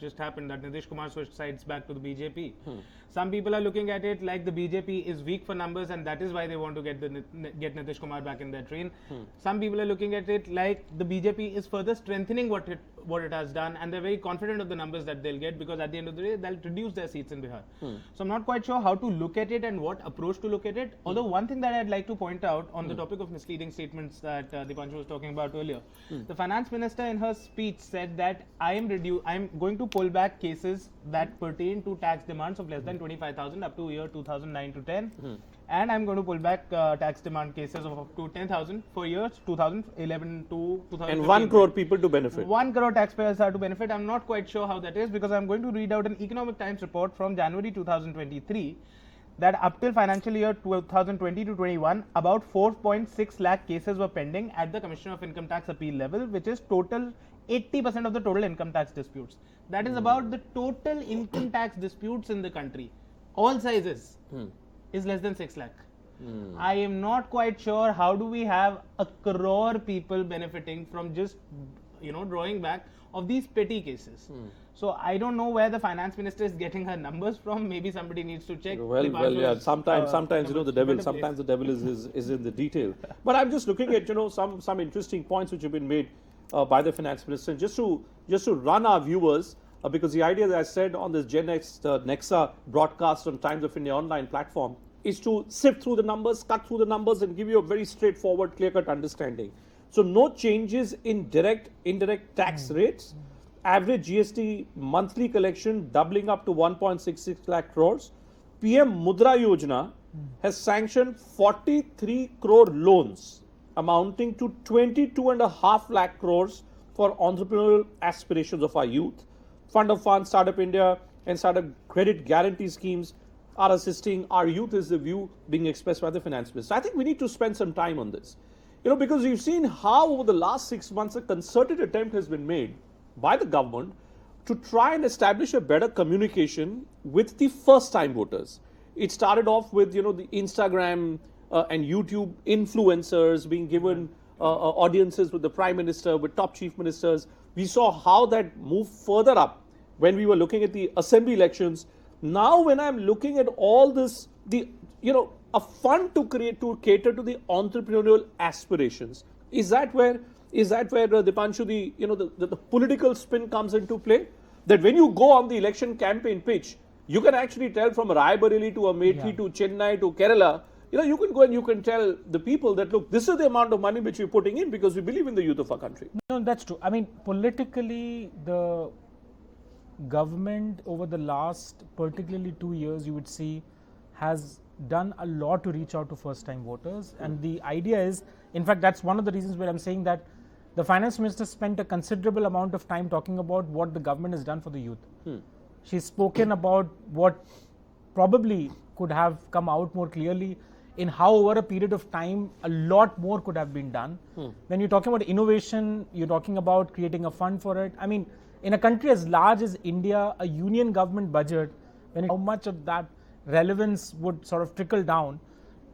just happened, that Nitish Kumar switched sides back to the BJP. Some people are looking at it like the BJP is weak for numbers and that is why they want to get Nitish Kumar back in their train. Some people are looking at it like the BJP is further strengthening what it has done, and they're very confident of the numbers that they'll get, because at the end of the day they'll reduce their seats in Bihar. So I'm not quite sure how to look at it and what approach to look at it. Although one thing that I'd like to point out on the topic of misleading statements that Dipanshu was talking about earlier, the finance minister in her speech said that I am going to pull back cases that pertain to tax demands of less than 25,000 up to year 2009 to 10, and I'm going to pull back tax demand cases of up to 10,000 for years 2011 to 2015. And 1 crore people to benefit. 1 crore taxpayers are to benefit. I'm not quite sure how that is, because I'm going to read out an Economic Times report from January 2023 that up till financial year 2020 to 21, about 4.6 lakh cases were pending at the Commissioner of Income Tax appeal level, which is total 80% of the total income tax disputes. That is about the total income tax disputes in the country. All sizes is less than 6 lakh. I am not quite sure how do we have a crore people benefiting from just drawing back of these petty cases. So I don't know where the finance minister is getting her numbers from. Maybe somebody needs to check. Well, yeah. Sometimes the devil. Sometimes the devil is in the detail. But I'm just looking at some interesting points which have been made by the finance minister. And just to run our viewers, because the idea that I said on this Gen X Nexa broadcast on Times of India online platform is to sift through the numbers, cut through the numbers, and give you a very straightforward, clear-cut understanding. So no changes in direct, indirect tax rates. Average GST monthly collection doubling up to 1.66 lakh crores. PM Mudra Yojana has sanctioned 43 crore loans amounting to 22.5 lakh crores for entrepreneurial aspirations of our youth. Fund of Funds, Startup India and Startup Credit Guarantee schemes are assisting our youth, is the view being expressed by the finance minister. I think we need to spend some time on this. Because we've seen how over the last 6 months a concerted attempt has been made by the government to try and establish a better communication with the first-time voters. It started off with, the Instagram and YouTube influencers being given audiences with the Prime Minister, with top chief ministers. We saw how that moved further up when we were looking at the assembly elections. Now when I'm looking at all this, a fund to cater to the entrepreneurial aspirations, is that where Dipanshu, the political spin comes into play? That when you go on the election campaign pitch, you can actually tell from Raebareli to Amethi to Chennai to Kerala, you can go and you can tell the people that, look, this is the amount of money which we're putting in because we believe in the youth of our country. No, that's true. I mean, politically, the government over the last particularly 2 years, you would see, has done a lot to reach out to first-time voters. And the idea is, in fact, that's one of the reasons where I'm saying that the finance minister spent a considerable amount of time talking about what the government has done for the youth. She's spoken about what probably could have come out more clearly in how over a period of time a lot more could have been done. When you're talking about innovation, you're talking about creating a fund for it. I mean, in a country as large as India, a union government budget, how much of that relevance would sort of trickle down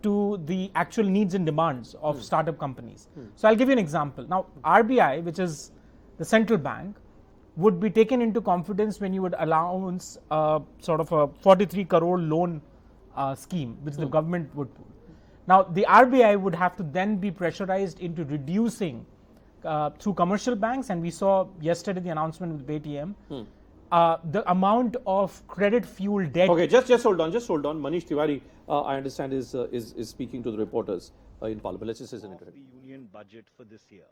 to the actual needs and demands of startup companies. So I'll give you an example. Now, RBI, which is the central bank, would be taken into confidence when you would allowance sort of a 43 crore loan scheme, which the government would do. Now, the RBI would have to then be pressurized into reducing through commercial banks, and we saw yesterday the announcement with Paytm, the amount of credit fuel debt. Okay, just hold on. Manish Tiwari, I understand, is speaking to the reporters in Parliament. Let's just listen to it. The union budget for this year,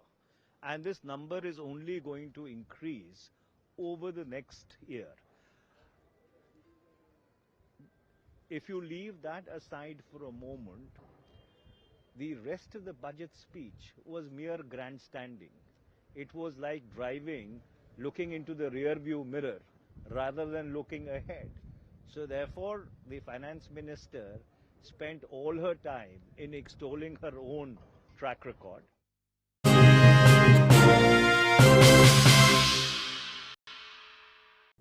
and this number is only going to increase over the next year. If you leave that aside for a moment, the rest of the budget speech was mere grandstanding. It was like driving, looking into the rear view mirror rather than looking ahead. So therefore, the finance minister spent all her time in extolling her own track record.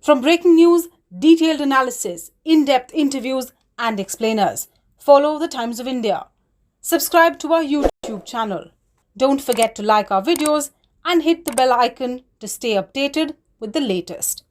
From breaking news, detailed analysis, in-depth interviews and explainers, follow the Times of India. Subscribe to our YouTube channel. Don't forget to like our videos and hit the bell icon to stay updated with the latest.